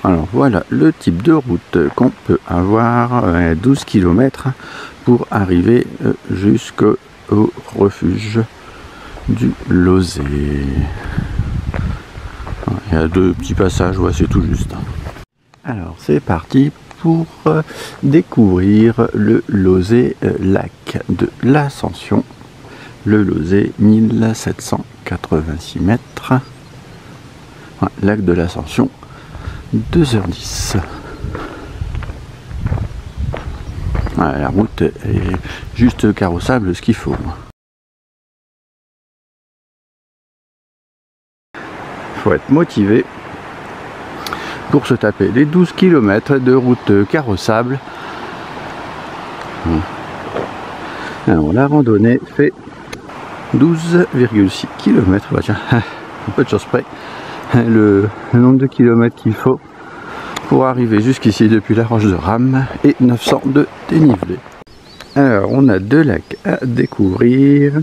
Alors voilà le type de route qu'on peut avoir à 12 km pour arriver jusqu'au refuge du Lozé. Il y a deux petits passages, ouais, c'est tout juste. Alors c'est parti pour découvrir le Lozé, lac de l'Ascension. Le Lozé, 1786 mètres. Ouais, lac de l'Ascension, 2h10. Ouais, la route est juste carrossable, ce qu'il faut. Faut être motivé pour se taper les 12 km de route carrossable. Alors la randonnée fait 12,6 km. Bah, tiens, un peu de chance près. Le nombre de kilomètres qu'il faut pour arriver jusqu'ici depuis la roche de Rame et 900 de dénivelé. Alors on a deux lacs à découvrir,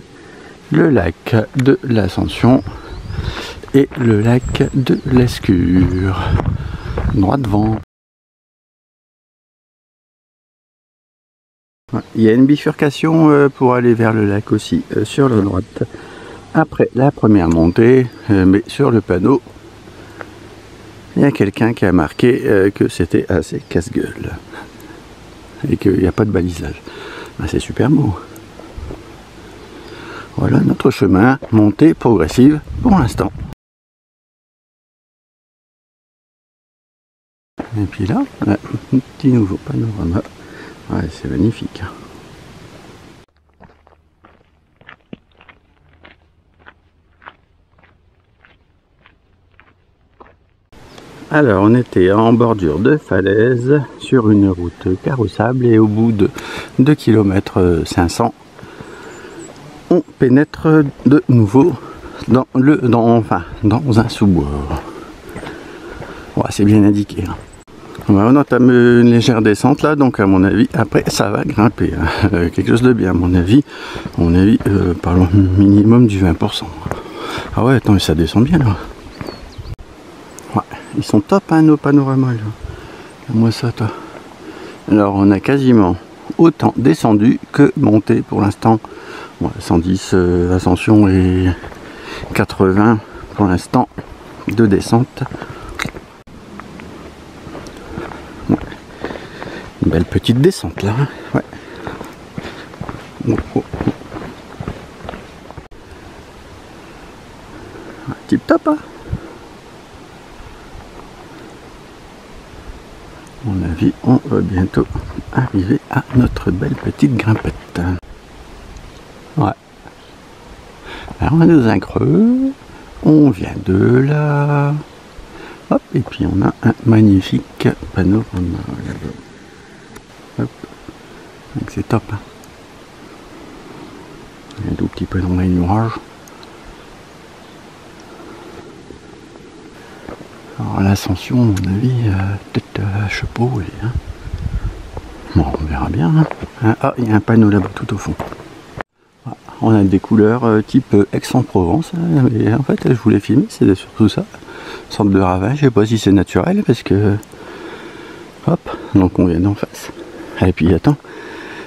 le lac de l'Ascension et le lac de l'Escure. Droit devant. Il y a une bifurcation pour aller vers le lac aussi sur la droite après la première montée, mais sur le panneau il y a quelqu'un qui a marqué que c'était assez casse-gueule et qu'il n'y a pas de balisage. Ben, c'est super beau. Voilà notre chemin, montée progressive pour l'instant. Et puis là, un petit nouveau panorama. Ouais, c'est magnifique. Alors on était en bordure de falaise sur une route carrossable et au bout de 2 km 500 on pénètre de nouveau dans un sous-bois. Ouais, c'est bien indiqué. Hein. On entame une légère descente là, donc à mon avis après ça va grimper. Hein. Quelque chose de bien à mon avis. Parlons minimum du 20%. Ah ouais, attends, mais ça descend bien là. Ouais, ils sont top hein, nos panoramas là. Moi ça toi. Alors on a quasiment autant descendu que monté pour l'instant. Ouais, 110 ascension et 80 pour l'instant de descente. Ouais. Une belle petite descente là. Hein. Ouais. Tip top hein. À mon avis, on va bientôt arriver à notre belle petite grimpette. Ouais. Alors on a dans un creux, on vient de là. Hop, et puis on a un magnifique panorama. Hop. Donc c'est top. Hein. Un tout petit peu dans les nuages. Alors l'ascension, à mon avis, peut-être chapeau. Hein. Bon, on verra bien. Hein. Ah, il y a un panneau là-bas tout au fond. Voilà. On a des couleurs type Aix-en-Provence. Hein, mais en fait, je voulais filmer, c'est surtout ça. Sorte de ravin, je sais pas si c'est naturel parce que. Hop, donc on vient d'en face. Et puis attends,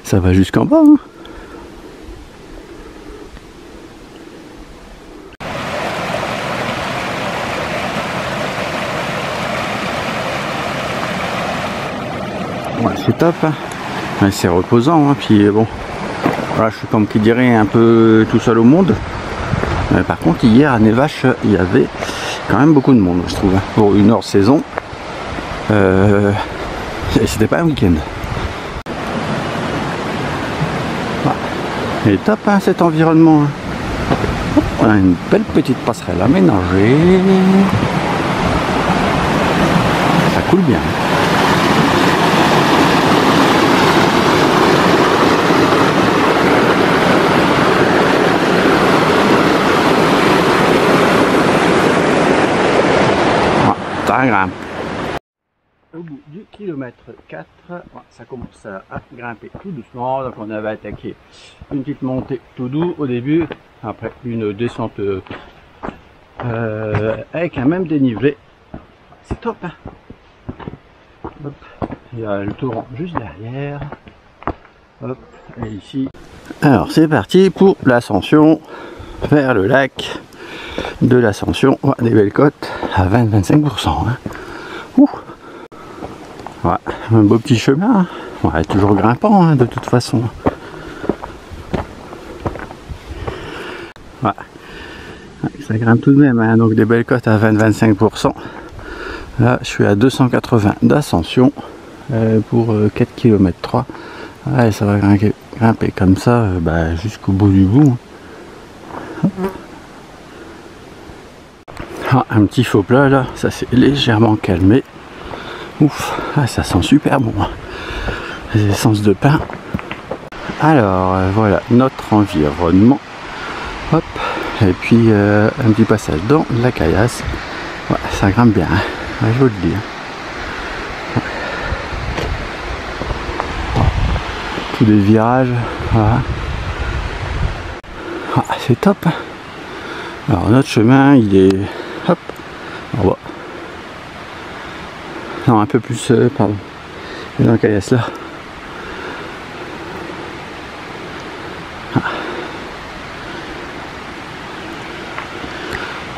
ça va jusqu'en bas. Hein. Ouais, c'est top, hein. Ouais, c'est reposant, hein. Puis bon, voilà, je suis comme qui dirait un peu tout seul au monde. Par contre, hier à Nevache, il y avait quand même beaucoup de monde, je trouve, hein. Pour une hors saison. C'était pas un week-end. Voilà. Il est top, hein, cet environnement. Hein. On a une belle petite passerelle aménagée. Ça coule bien. Ça grimpe. Au bout du kilomètre 4, ça commence à grimper tout doucement. Donc on avait attaqué une petite montée tout doux au début, après une descente avec un même dénivelé. C'est top, hein. Hop, il y a le torrent juste derrière. Hop, et ici. Alors c'est parti pour l'ascension vers le lac de l'Ascension. Ouais, des belles côtes à 20-25%. Hein. Ouh. Ouais, un beau petit chemin. Hein. Ouais, toujours grimpant hein, de toute façon. Ouais. Ça grimpe tout de même, hein. Donc des belles côtes à 20-25%. Là, je suis à 280 d'ascension pour 4 km 3. Ouais, ça va grimper comme ça jusqu'au bout du bout. Ah, un petit faux plat là, ça s'est légèrement calmé. Ouf, ah, ça sent super bon. Les essences de pain. Alors voilà notre environnement. Hop, et puis un petit passage dans la caillasse. Ouais, ça grimpe bien, hein. Ouais, je vous le dis. Ouais. Tous les virages, voilà. Ah, c'est top. Alors notre chemin, il est hop en bas. Non, un peu plus, pardon. Dans la caillasse là.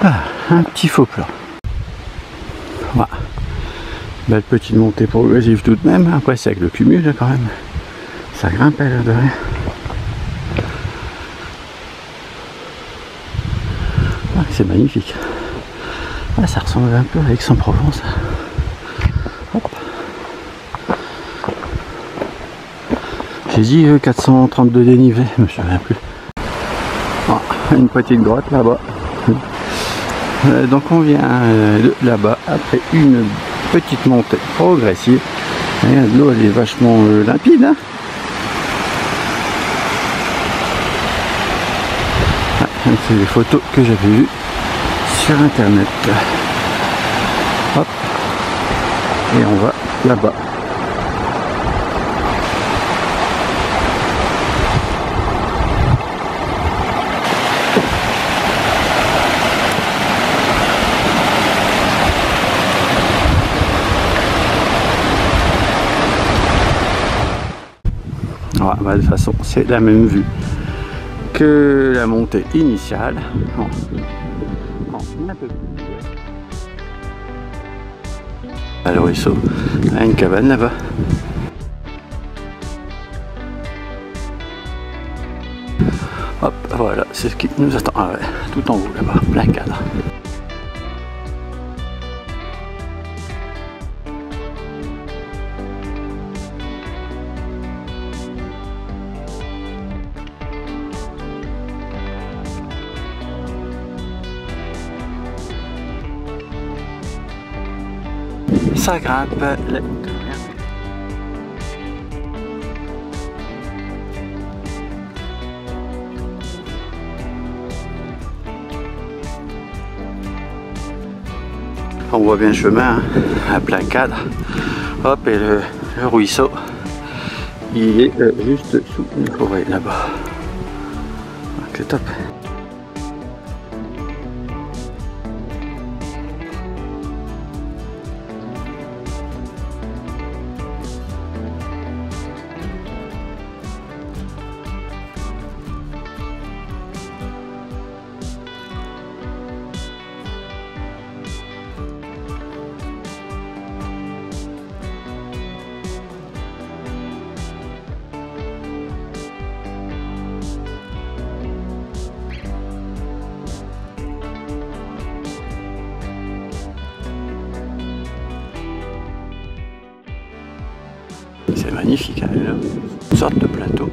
Ah, un petit faux plan. Voilà. Belle petite montée progressive tout de même. Après c'est avec le cumul quand même. Ça grimpe à l'air de rien. Ah, c'est magnifique. Ah, ça ressemble un peu à Aix-en-Provence. Hop. J'ai dit 432 dénivelé, je me souviens plus. Ah, une petite grotte là-bas. Donc on vient de là-bas après une petite montée progressive. Regarde, l'eau elle est vachement limpide. Hein. Ah, c'est les photos que j'avais vues sur internet. Hop. Et on va là-bas. De toute façon, c'est la même vue que la montée initiale. Non, un peu plus. À le ruisseau, il y a une cabane là-bas. Hop, voilà, c'est ce qui nous attend. Ah ouais, tout en haut là-bas, plein cadre. Ça grimpe là. On voit bien le chemin hein, à plein cadre. Hop, et le ruisseau, il est juste sous une forêt là-bas. C'est top. C'est magnifique, hein, là. Une sorte de plateau.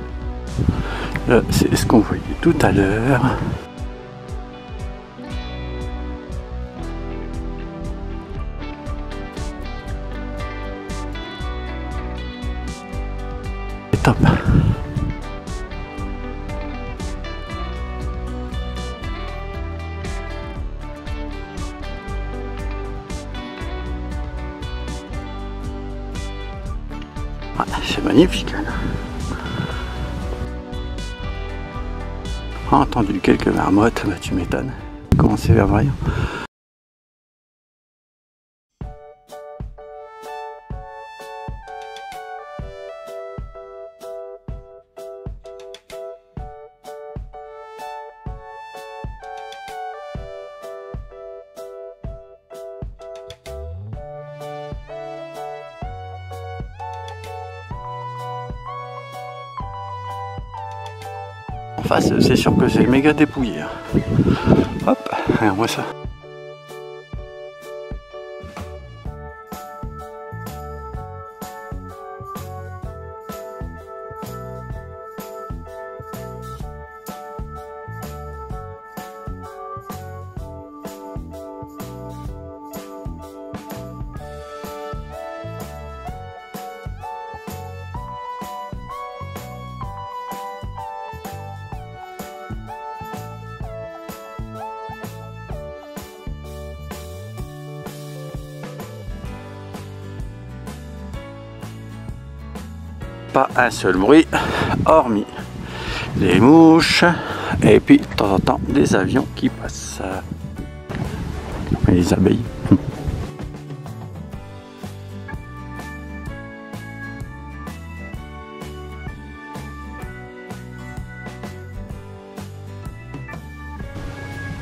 Là, c'est ce qu'on voyait tout à l'heure. C'est top. Ah, c'est magnifique là. Ah, entendu quelques marmottes, bah, tu m'étonnes. Comment c'est verdoyant. surface, c'est sûr que c'est méga dépouillé. Hop, regarde-moi ça. Pas un seul bruit, hormis les mouches et puis de temps en temps des avions qui passent. Et les abeilles.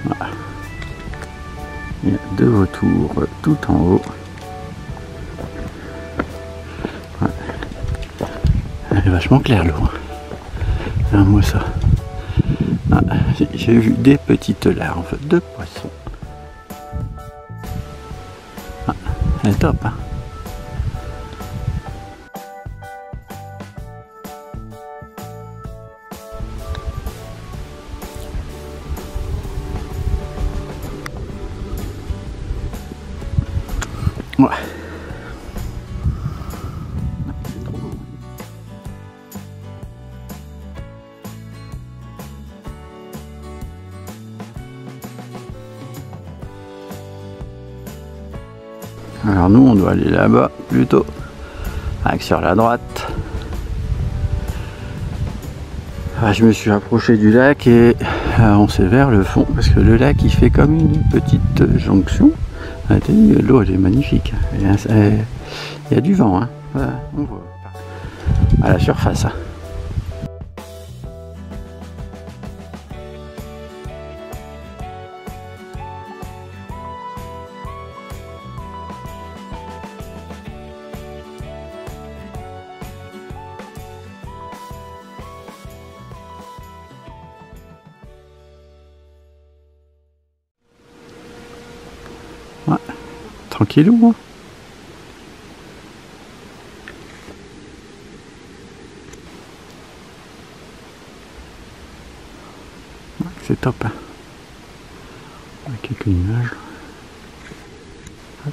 Voilà. Il y a deux vautours tout en haut. Elle est vachement claire l'eau. Regarde-moi ça. Ah, j'ai vu des petites larves de poissons. Ah, elle est top, hein. Ouais. Alors nous on doit aller là-bas plutôt, avec sur la droite. Ah, je me suis approché du lac et on s'est vers le fond parce que le lac il fait comme une petite jonction. L'eau elle est magnifique, il y a du vent, hein. Voilà, on voit à la surface. Hein. Ouais, tranquillou, hein. Ouais, c'est top, hein. Avec quelques nuages. Hop.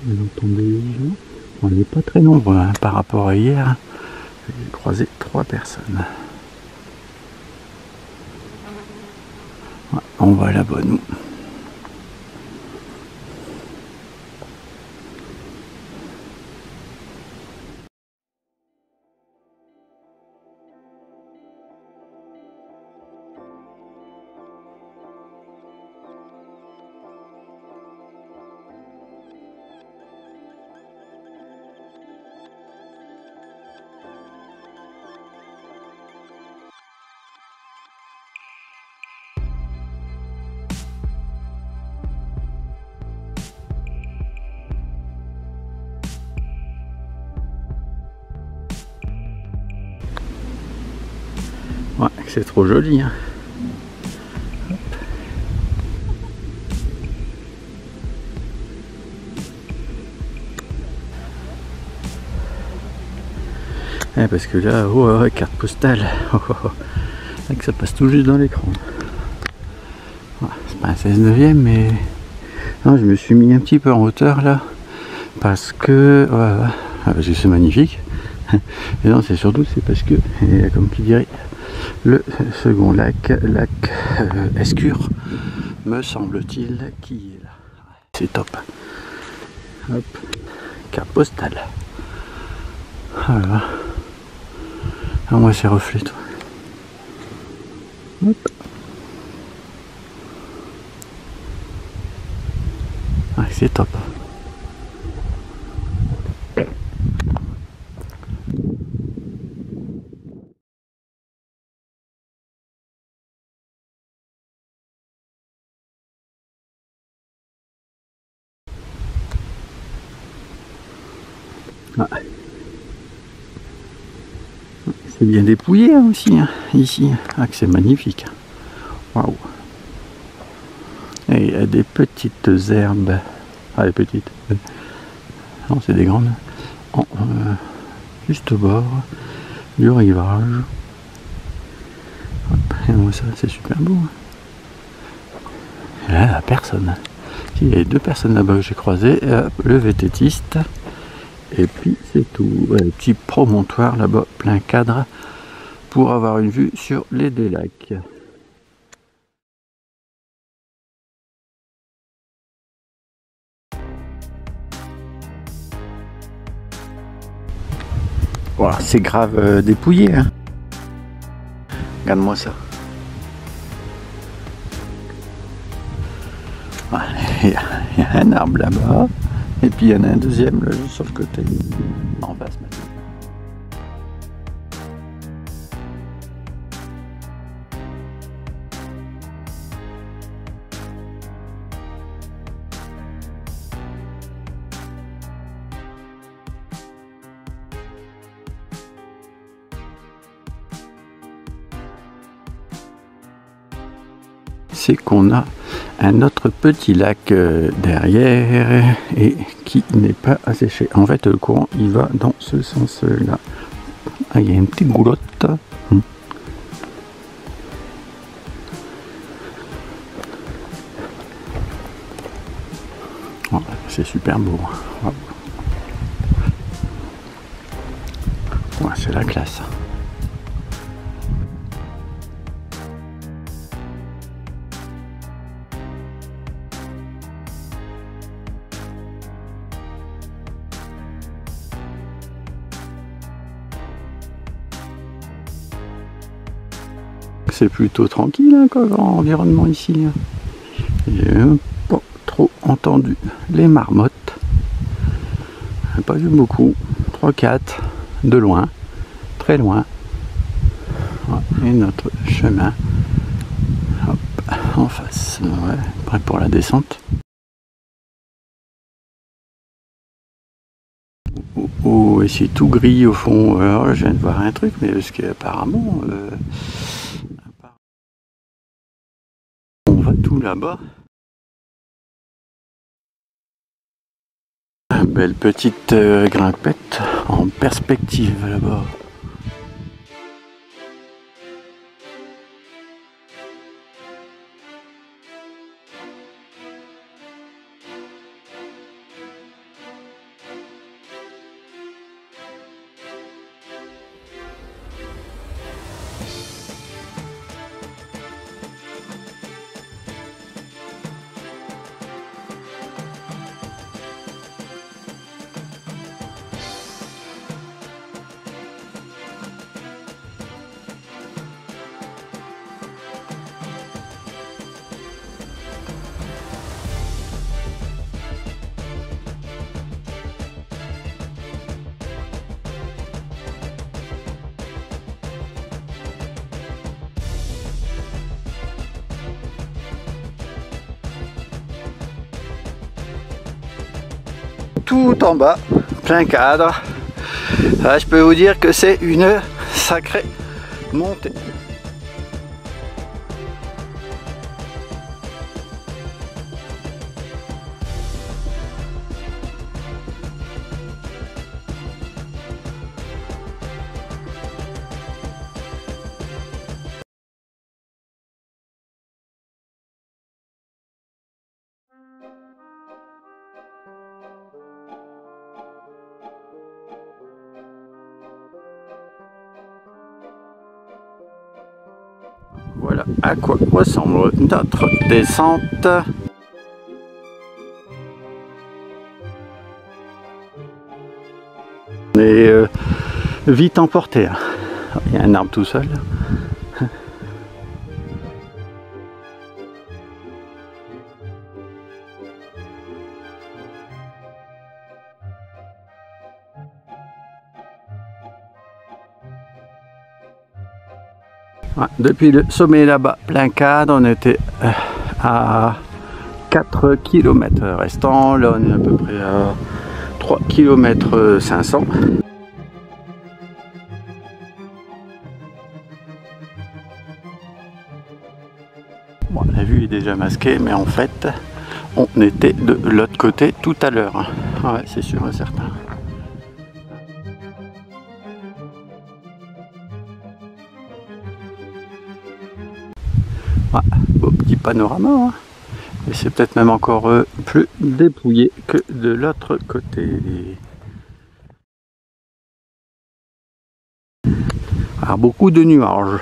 Vous entendez les gens. On n'est pas très nombreux, hein, par rapport à hier. J'ai croisé 3 personnes. Ouais, on va là-bas, nous. Ouais, c'est trop joli, hein. Ouais, parce que là, oh, ouais, carte postale, oh, oh, oh. Que ça passe tout juste dans l'écran. Ouais, c'est pas un 16/9, mais non, je me suis mis un petit peu en hauteur là, parce que c'est magnifique. Et non, c'est surtout parce que, comme qui dirait, le second lac Escure, me semble-t-il, qui est là. C'est top. Hop, carte postale. Voilà. Ah, moi c'est reflet toi. Hop. Ah, c'est top. Ah. C'est bien dépouillé hein, aussi, hein, ici. Ah, que c'est magnifique. Waouh. Et il y a des petites herbes. Ah, les petites. Non, c'est des grandes. Juste au bord du rivage. Et bon, ça, c'est super beau. Et là, la personne. Il y a 2 personnes là-bas que j'ai croisées. Le vététiste. Et puis, c'est tout. Ouais, le petit promontoire là-bas, plein cadre, pour avoir une vue sur les 2 lacs. Wow, c'est grave dépouillé. Hein. Regarde-moi ça. Il y a un arbre là-bas. Et puis il y en a un deuxième là, juste sur le côté. En face maintenant. C'est qu'on a un autre petit lac derrière et qui n'est pas asséché. En fait, le courant il va dans ce sens-là. Ah, il y a une petite goulotte. Oh, c'est super beau. Oh. Ouais, c'est la classe. C'est plutôt tranquille hein, comme environnement ici. J'ai pas trop entendu les marmottes. J'ai pas vu beaucoup. 3-4 de loin, très loin. Et notre chemin hop, en face. Ouais, prêt pour la descente. Oh, et c'est tout gris au fond. Alors, je viens de voir un truc, mais parce qu'apparemment on va tout là-bas. Belle petite grimpette en perspective là-bas. Tout en bas, plein cadre. Là, je peux vous dire que c'est une sacrée montée. Voilà à quoi ressemble notre descente. On est vite emporté. Hein. Il y a un arbre tout seul. Ouais, depuis le sommet là-bas, plein cadre, on était à 4 km restants. Là, on est à peu près à 3 km 500. Bon, la vue est déjà masquée, mais en fait, on était de l'autre côté tout à l'heure. Ouais, c'est sûr et certain. Ah, beau petit panorama, hein. Et c'est peut-être même encore plus dépouillé que de l'autre côté. Alors, beaucoup de nuages.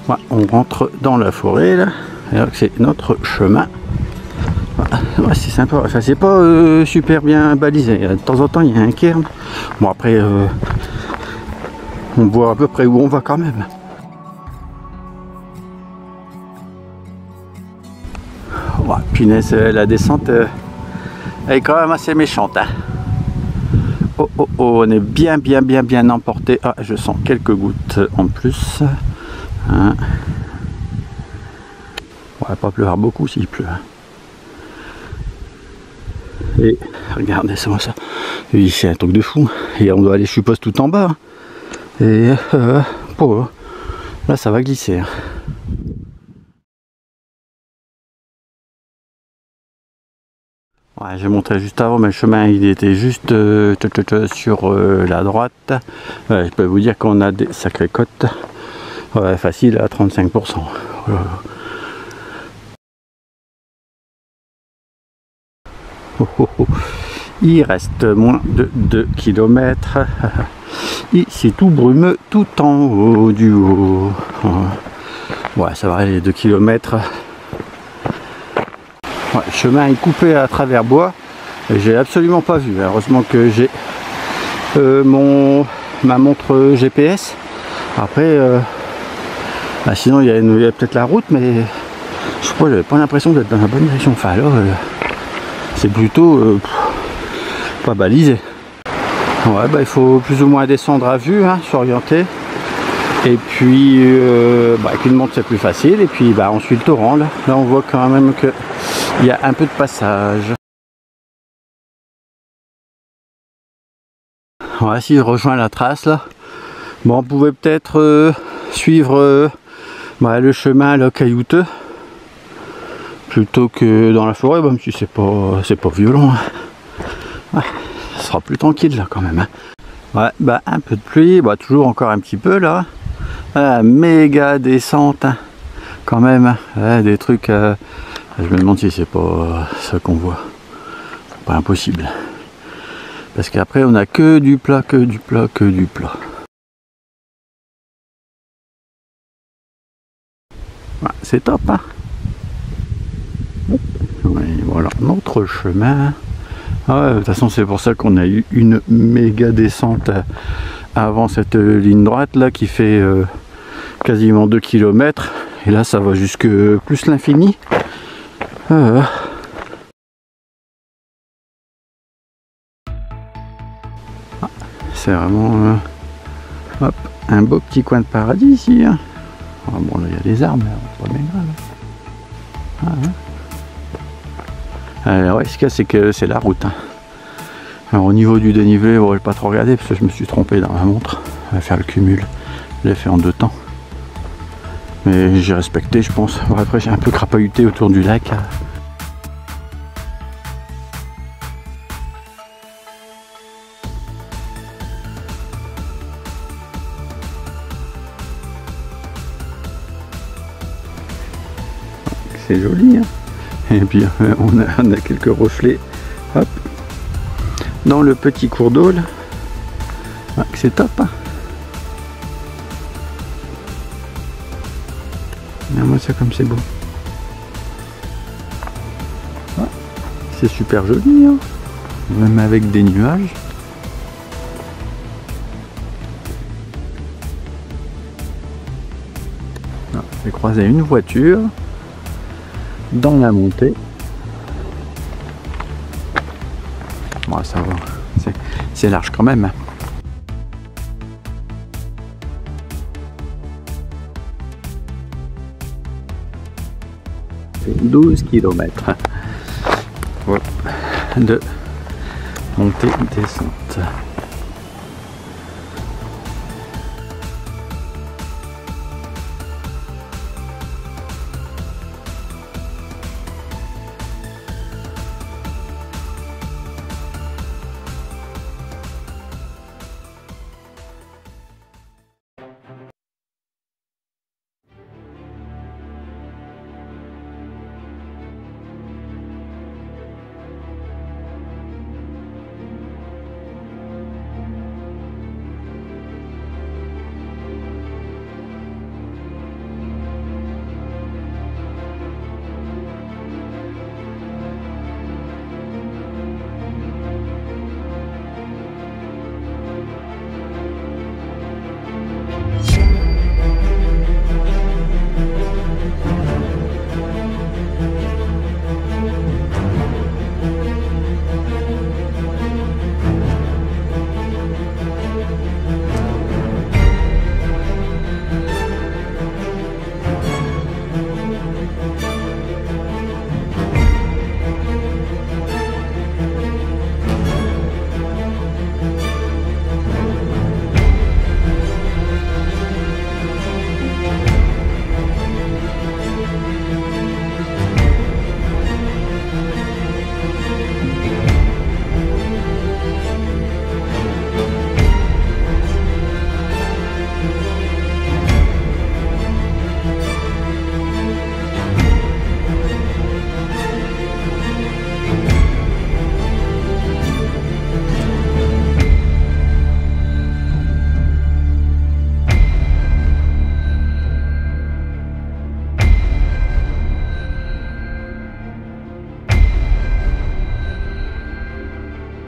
Ouais, on rentre dans la forêt là, alors que c'est notre chemin. Ouais, c'est sympa, enfin c'est pas super bien balisé, de temps en temps il y a un cairn. Bon après on voit à peu près où on va quand même. Ouais, punaise, la descente elle est quand même assez méchante, hein. Oh oh oh, on est bien emporté. Ah, je sens quelques gouttes en plus. Hein. On va pas pleuvoir beaucoup s'il pleut. Et regardez ça, ça. Oui, c'est un truc de fou. Et on doit aller, je suppose, tout en bas. Et là, ça va glisser. Ouais, j'ai montré juste avant, mais le chemin il était juste sur la droite. Ouais, je peux vous dire qu'on a des sacrées côtes. Ouais, facile à 35%. Oh, oh, oh. Il reste moins de 2 km. Et c'est tout brumeux tout en haut du haut. Ouais, ça va aller les 2 km. Ouais, le chemin est coupé à travers bois. J'ai absolument pas vu. Heureusement que j'ai ma montre GPS. Après, bah sinon il y a peut-être la route, mais je crois que j'avais pas l'impression d'être dans la bonne direction. Enfin alors, c'est plutôt pas balisé. Ouais, bah il faut plus ou moins descendre à vue, hein, s'orienter. Et puis avec une montre c'est plus facile. Et puis bah on suit le torrent là. Là on voit quand même que il y a un peu de passage. Ouais, si je rejoins la trace là. Bon, on pouvait peut-être suivre le chemin là, caillouteux plutôt que dans la forêt, même si c'est pas violent, hein. Ouais, ça sera plus tranquille là quand même, hein. Ouais, bah un peu de pluie, bah toujours encore un petit peu là. Méga descente, hein, quand même, hein. Des trucs, je me demande si c'est pas ça qu'on voit. C'est pas impossible, parce qu'après on a que du plat, que du plat, que du plat. Ouais, c'est top, hein. Ouais, voilà notre chemin. Ah ouais, de toute façon c'est pour ça qu'on a eu une méga descente avant cette ligne droite là qui fait quasiment 2 km. Et là ça va jusque plus l'infini. C'est vraiment hop, un beau petit coin de paradis ici, hein. Ah, bon là il y a des arbres, c'est pas bien grave. Ah, ouais. Alors ouais, ce qu'il y a c'est que c'est la route, hein. Alors au niveau du dénivelé, on va pas trop regarder parce que je me suis trompé dans ma montre. On va faire le cumul, je l'ai fait en 2 temps. Mais j'ai respecté, je pense. Bon, après j'ai un peu crapahuté autour du lac. C'est joli, hein. Et puis on a quelques reflets, hop, dans le petit cours d'eau là. Ah, c'est top, hein. Regarde-moi ça comme c'est beau. Ouais, c'est super joli, hein. Même avec des nuages. Ah, j'ai croisé une voiture dans la montée. Bon, ça va, c'est large quand même. 12 km. Voilà, de montée-descente.